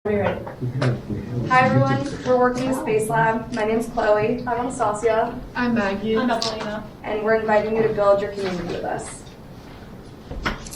Ready. Hi everyone, we're working with SpaceLab. My name's Chloe. I'm Anastasia. I'm Maggie. I'm Evelina. And we're inviting you to build your community with us.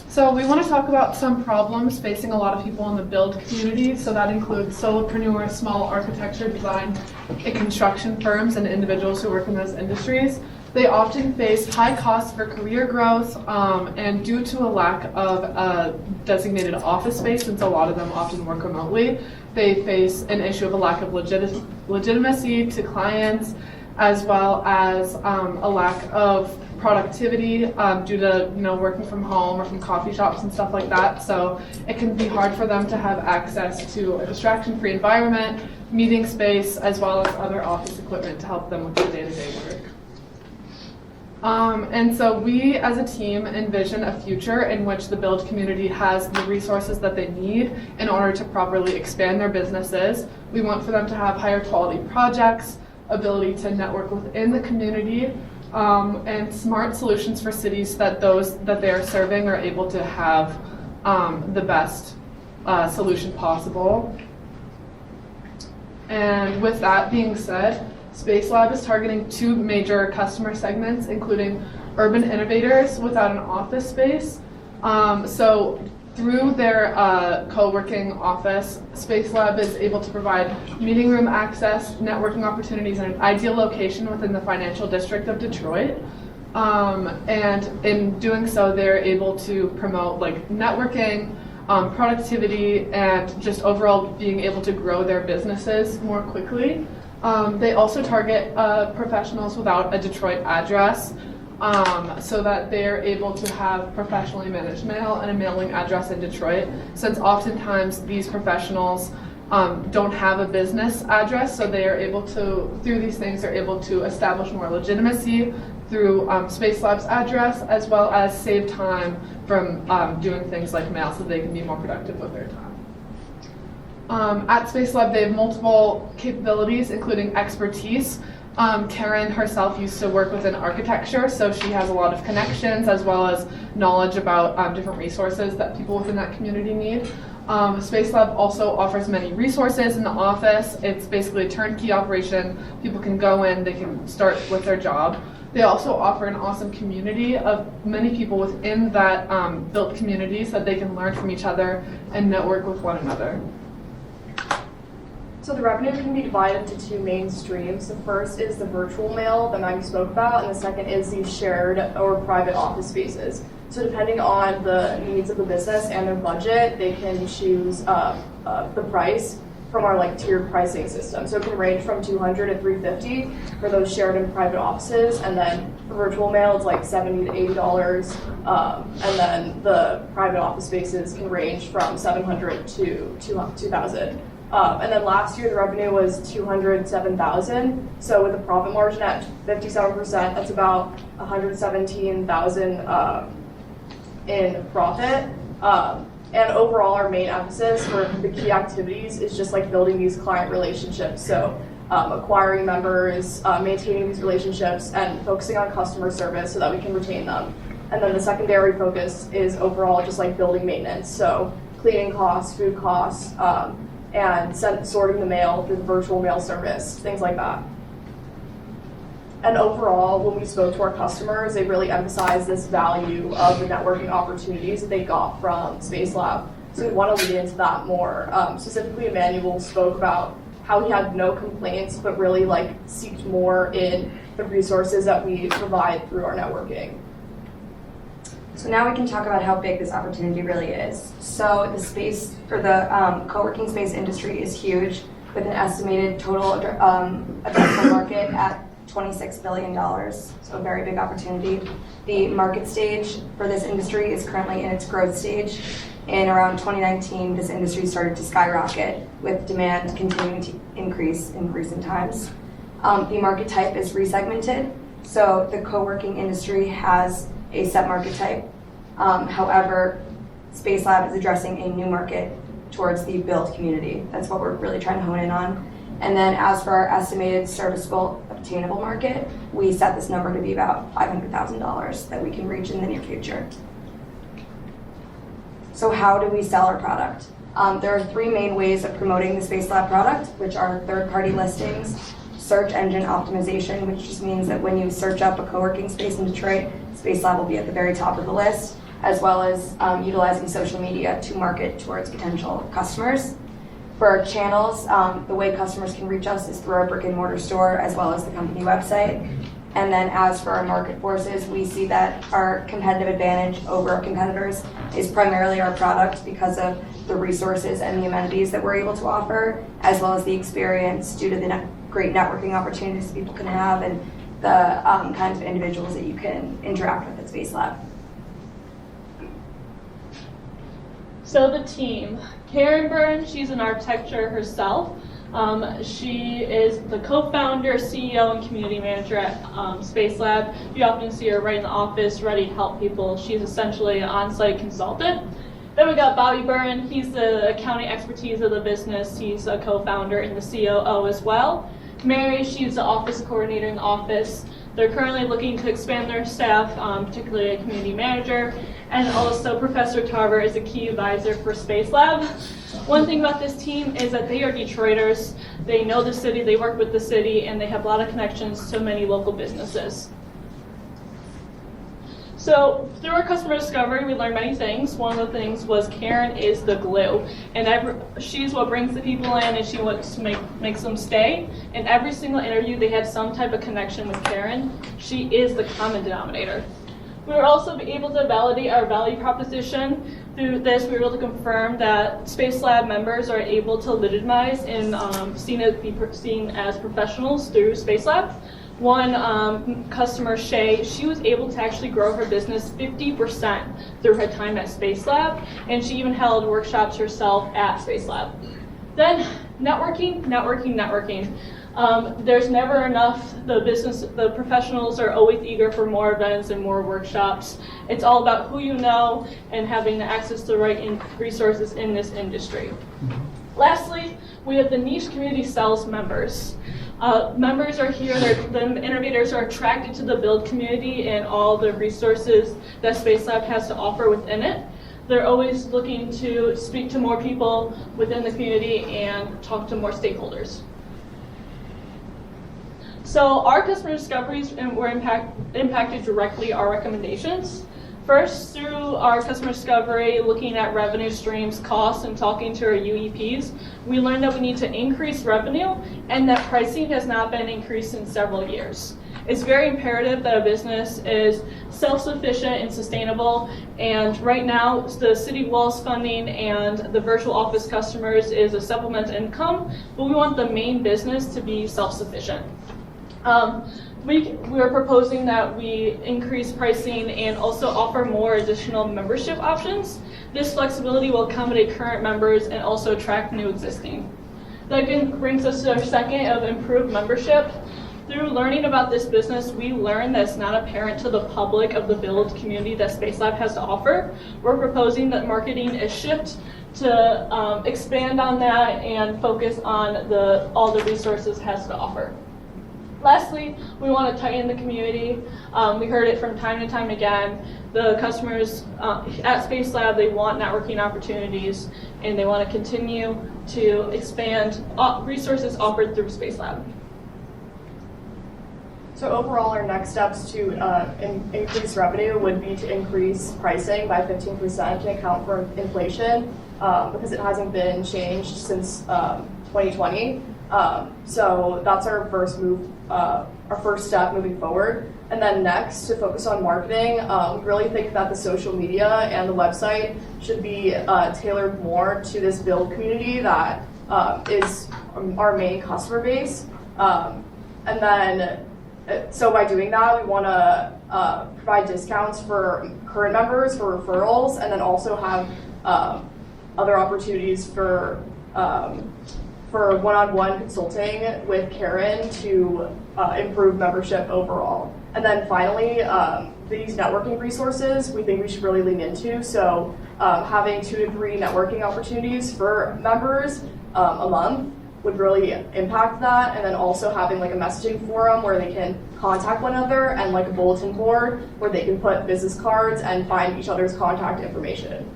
So we want to talk about some problems facing a lot of people in the build community. So that includes solopreneurs, small architecture, design, and construction firms, and individuals who work in those industries. They often face high costs for career growth, and due to a lack of designated office space, since a lot of them often work remotely, they face an issue of a lack of legitimacy to clients, as well as a lack of productivity due to working from home or from coffee shops and stuff like that. So it can be hard for them to have access to a distraction-free environment, meeting space, as well as other office equipment to help them with their day-to-day work. And so we as a team envision a future in which the build community has the resources that they need in order to properly expand their businesses. We want for them to have higher quality projects, ability to network within the community, and smart solutions for cities that those that they are serving are able to have the best solution possible. And with that being said, SpaceLab is targeting two major customer segments, including urban innovators without an office space. So through their co-working office, SpaceLab is able to provide meeting room access, networking opportunities in an ideal location within the financial district of Detroit. And in doing so, they're able to promote networking, productivity, and just overall being able to grow their businesses more quickly. They also target professionals without a Detroit address, so that they're able to have professionally managed mail and a mailing address in Detroit, since oftentimes these professionals don't have a business address, so they are able to, through these things, they're able to establish more legitimacy through SpaceLab's address, as well as save time from doing things like mail so they can be more productive with their time. At SpaceLab, they have multiple capabilities, including expertise. Karen herself used to work within architecture, so she has a lot of connections as well as knowledge about different resources that people within that community need. SpaceLab also offers many resources in the office. It's basically a turnkey operation. People can go in, they can start with their job. They also offer an awesome community of many people within that built community so that they can learn from each other and network with one another. So the revenue can be divided into two main streams. The first is the virtual mail that Maggie spoke about, and the second is the shared or private office spaces. So depending on the needs of the business and their budget, they can choose the price from our tiered pricing system. So it can range from $200 to $350 for those shared and private offices, and then for virtual mail it's like $70 to $80, and then the private office spaces can range from $700 to $2,000. And then last year the revenue was $207,000. So with a profit margin at 57%, that's about $117,000 in profit. And overall, our main emphasis for the key activities is just building these client relationships. So acquiring members, maintaining these relationships, and focusing on customer service so that we can retain them. And then the secondary focus is overall just building maintenance. So cleaning costs, food costs, and sorting the mail through the virtual mail service, things like that. And overall, when we spoke to our customers, they really emphasized this value of the networking opportunities that they got from SpaceLab. So we want to lead into that more. Specifically, Emmanuel spoke about how he had no complaints, but really seeked more in the resources that we provide through our networking. So now we can talk about how big this opportunity really is. So the space, or the co-working space industry is huge, with an estimated total addressable market at $26 billion, so a very big opportunity. The market stage for this industry is currently in its growth stage. In around 2019, this industry started to skyrocket, with demand continuing to increase in recent times. The market type is resegmented, so the co-working industry has a set market type. However, SpaceLab is addressing a new market towards the build community. That's what we're really trying to hone in on. And then as for our estimated serviceable obtainable market, we set this number to be about $500,000 that we can reach in the near future. So how do we sell our product? There are three main ways of promoting the SpaceLab product, which are third-party listings, search engine optimization, which just means that when you search up a co-working space in Detroit, SpaceLab will be at the very top of the list, as well as utilizing social media to market towards potential customers. For our channels, the way customers can reach us is through our brick and mortar store as well as the company website. And then as for our market forces, we see that our competitive advantage over our competitors is primarily our product because of the resources and the amenities that we're able to offer, as well as the experience due to the great networking opportunities people can have and the kinds of individuals that you can interact with at SpaceLab. So the team. Karen Byrne, she's an architecture herself. She is the co-founder, CEO, and community manager at SpaceLab. You often see her right in the office, ready to help people. She's essentially an on-site consultant. Then we got Bobby Byrne. He's the accounting expertise of the business. He's a co-founder and the COO as well. Mary, she's the office coordinator in the office. They're currently looking to expand their staff, particularly a community manager. And also Professor Tarver is a key advisor for SpaceLab. One thing about this team is that they are Detroiters. They know the city, they work with the city, and they have a lot of connections to many local businesses. So through our customer discovery, we learned many things. One of the things was Karen is the glue, and she's what brings the people in, and she wants to makes them stay. In every single interview, they had some type of connection with Karen. She is the common denominator. We were also able to validate our value proposition. Through this, we were able to confirm that SpaceLab members are able to legitimize and be seen as professionals through SpaceLab. One customer, Shay, she was able to actually grow her business 50% through her time at SpaceLab, and she even held workshops herself at SpaceLab. Then networking. There's never enough. The professionals are always eager for more events and more workshops. It's all about who you know and having access to the right resources in this industry. Lastly, we have the niche community sales members. Members are here, the innovators are attracted to the build community and all the resources that SpaceLab has to offer within it. They're always looking to speak to more people within the community and talk to more stakeholders. So our customer discoveries were impacted directly our recommendations. First, through our customer discovery, looking at revenue streams, costs, and talking to our UEPs, we learned that we need to increase revenue and that pricing has not been increased in several years. It's very imperative that a business is self-sufficient and sustainable, and right now the city WALS funding and the virtual office customers is a supplemental income, but we want the main business to be self-sufficient. We are proposing that we increase pricing and also offer more additional membership options. This flexibility will accommodate current members and also attract new existing. That brings us to our second of improved membership. Through learning about this business, we learned that it's not apparent to the public of the build community that SpaceLab has to offer. We're proposing that marketing is shift to expand on that and focus on all the resources it has to offer. Lastly, we want to tighten the community. We heard it from time to time again. The customers at SpaceLab, they want networking opportunities, and they want to continue to expand resources offered through SpaceLab. So overall, our next steps to increase revenue would be to increase pricing by 15% to account for inflation because it hasn't been changed since 2020. So that's our first step moving forward. And then next, to focus on marketing, we really think that the social media and the website should be tailored more to this build community that is our main customer base. And then, so by doing that, we want to provide discounts for current members for referrals, and then also have other opportunities for one-on-one consulting with Karen to improve membership overall. And then finally, these networking resources we think we should really lean into. So having 2 to 3 networking opportunities for members a month would really impact that. And then also having like a messaging forum where they can contact one another, and like a bulletin board where they can put business cards and find each other's contact information.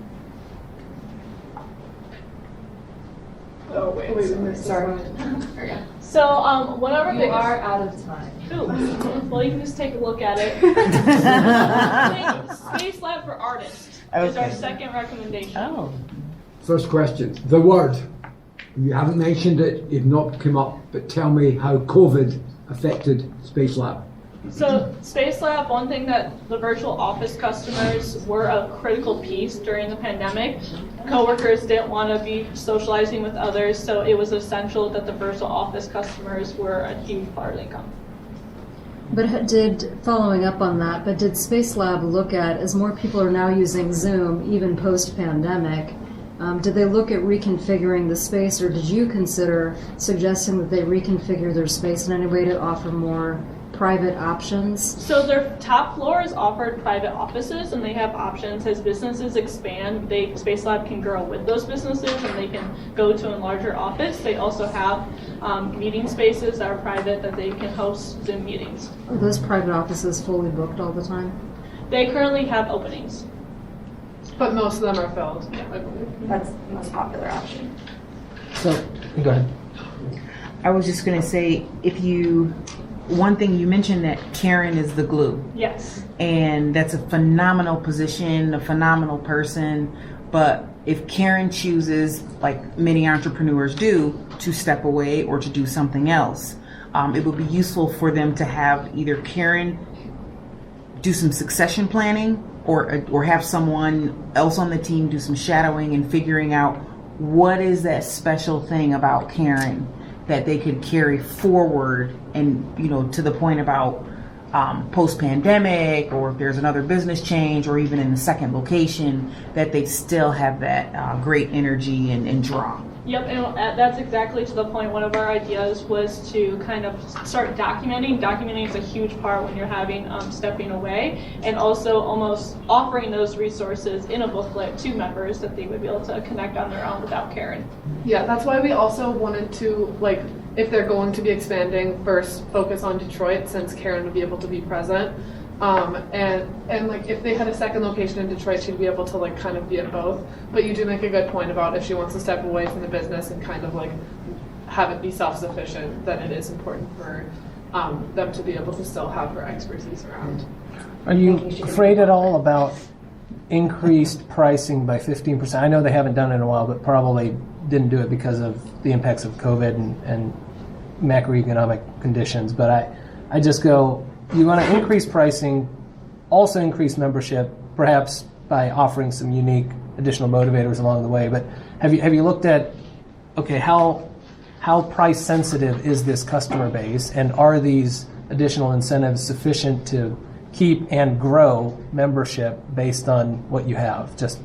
Oh, wait. Wait, we missed Sorry. this So one of our You biggest. are out of time. Ooh, well, you can just take a look at it. SpaceLab for Artists is our Okay. second recommendation. Oh. First question, the word. You haven't mentioned it, you've not come up, but tell me how COVID affected SpaceLab. So SpaceLab, one thing that the virtual office customers were a critical piece during the pandemic. Coworkers didn't want to be socializing with others, so it was essential that the virtual office customers were a huge part of the income. But following up on that, but did SpaceLab look at, as more people are now using Zoom, even post-pandemic, did they look at reconfiguring the space, or did you consider suggesting that they reconfigure their space in any way to offer more private options? So their top floor is offered private offices, and they have options as businesses expand. SpaceLab can grow with those businesses, and they can go to a larger office. They also have meeting spaces that are private that they can host Zoom meetings. Are those private offices fully booked all the time? They currently have openings. But most of them are filled, I believe. That's the most popular option. So, Go ahead. I was just gonna say, one thing you mentioned that Karen is the glue, Yes. and that's a phenomenal position, a phenomenal person. But if Karen chooses, like many entrepreneurs do, to step away or to do something else, it would be useful for them to have either Karen do some succession planning, or have someone else on the team do some shadowing and figuring out what is that special thing about Karen that they could carry forward, and to the point about post-pandemic, or if there's another business change, or even in the second location, that they still have that great energy and draw. Yep, and that's exactly to the point. One of our ideas was to kind of start documenting. Documenting is a huge part when you're having stepping away, and also almost offering those resources in a booklet to members that they would be able to connect on their own without Karen. Yeah, that's why we also wanted to, like, if they're going to be expanding, first focus on Detroit, since Karen would be able to be present. And like, if they had a second location in Detroit, she'd be able to like kind of be at both. But you do make a good point about if she wants to step away from the business and kind of like have it be self-sufficient, then it is important for them to be able to still have her expertise around. Are you afraid at all about increased pricing by 15%? I know they haven't done it in a while, but probably didn't do it because of the impacts of COVID and macroeconomic conditions. But I just go, you want to increase pricing, also increase membership, perhaps by offering some unique additional motivators along the way. But have you looked at, okay, how price sensitive is this customer base, and are these additional incentives sufficient to keep and grow membership based on what you have? Just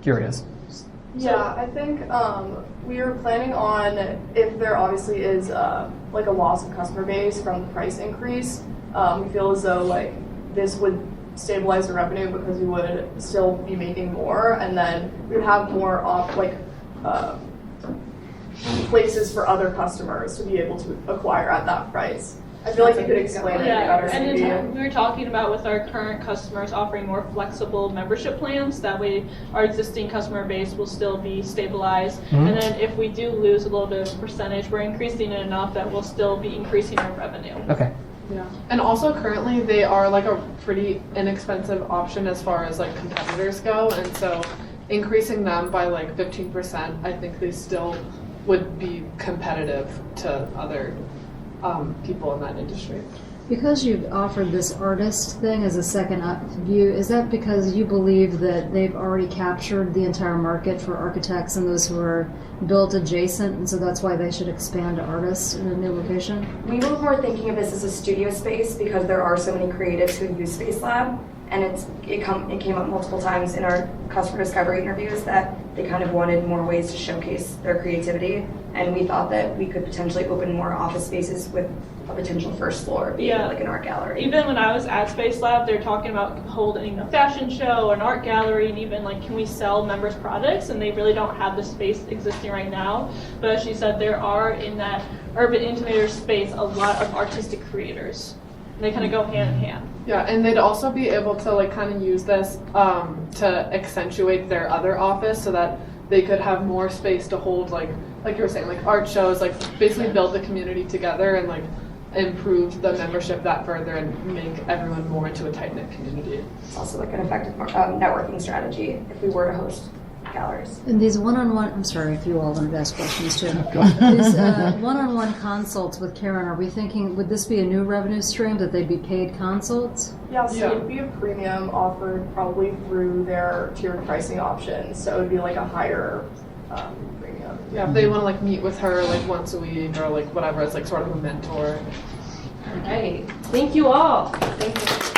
curious. Yeah, I think we are planning on, if there obviously is like a loss of customer base from the price increase, we feel as though like this would stabilize the revenue because we would still be making more, and then we would have more places for other customers to be able to acquire at that price. I feel like you could explain it Yeah, better. and maybe. then we were talking about with our current customers offering more flexible membership plans. That way our existing customer base will still be stabilized. And then if we do lose a little bit of percentage, we're increasing it enough that we'll still be increasing our revenue. Okay. Yeah, and also currently they are like a pretty inexpensive option as far as like competitors go, and so increasing them by like 15%, I think they still would be competitive to other people in that industry. Because you've offered this artist thing as a second view, is that because you believe that they've already captured the entire market for architects and those who are built adjacent, and so that's why they should expand to artists in a new location? We were more thinking of this as a studio space because there are so many creatives who use SpaceLab, and it came up multiple times in our customer discovery interviews that they kind of wanted more ways to showcase their creativity, and we thought that we could potentially open more office spaces with a potential first floor being like an art gallery. Even when I was at SpaceLab, they're talking about holding a fashion show, an art gallery, and even like, can we sell members' products? And they really don't have the space existing right now. But as she said, there are in that urban innovator space a lot of artistic creators. And they kind of go hand in hand. Yeah, and they'd also be able to like kind of use this to accentuate their other office, so that they could have more space to hold like you were saying, like art shows, like basically build the community together and like improve the membership that further and make everyone more into a tight-knit community. It's also like an effective networking strategy if we were to host galleries. And these one-on-one, I'm sorry if you all wanted to ask questions too. These one-on-one consults with Karen, are we thinking, would this be a new revenue stream that they'd be paid consults? Yeah, so Yeah. it would be a premium offered probably through their tiered pricing options. So it would be like a higher premium. Yeah, if they want to like meet with her like once a week or like whatever, it's like sort of a mentor. All right. Thank you all. Thank you.